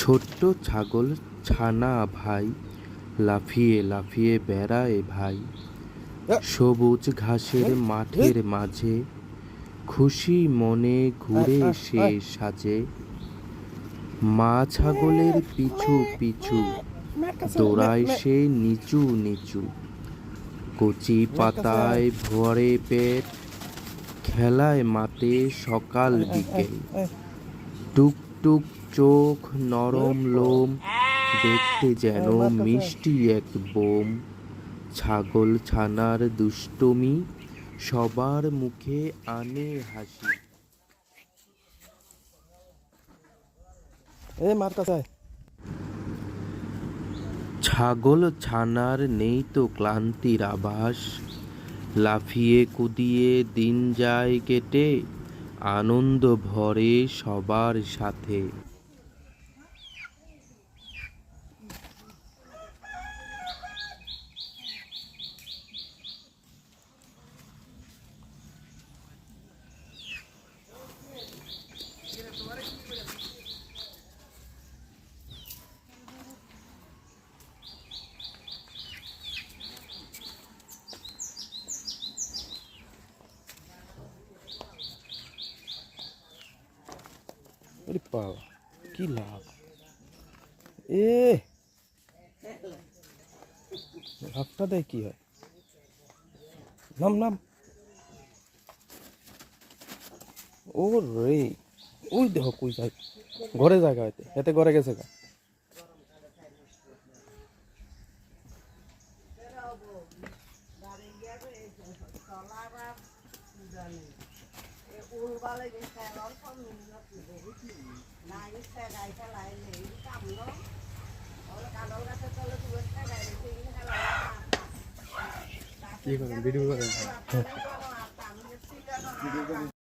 ছোট্ট ছাগল ছানা ভাই, লাফিয়ে লাফিয়ে বেড়ায় ভাই। সবুজ ঘাসের মাঠের মাঝে খুশি মনে ঘুরে সে সাজে। মা ছাগলের পিছু পিছু দৌড়ায় সে নিচু নিচু। কচি পাতায় ভরে পেট, খেলায় মাতে সকাল বিকেল। টুকটুক চোখ, নরম লোম, দেখতে যেন মিষ্টি এক বোম। ছাগল ছানার দুষ্টুমি সবার মুখে আনে হাসি। ছাগল ছানার নেই তো ক্লান্তির আভাস, লাফিয়ে কুদিয়ে দিন যায় কেটে, আনন্দ ভরে সবার সাথে। কি লাভ লাভটা দেয় কি হয়? নাম নাম ও রে, ওই দেখ কই যায়, ঘরে জায়গা এতে এতে ঘরে গেছে গা। কি করেন ভিডিও করেন?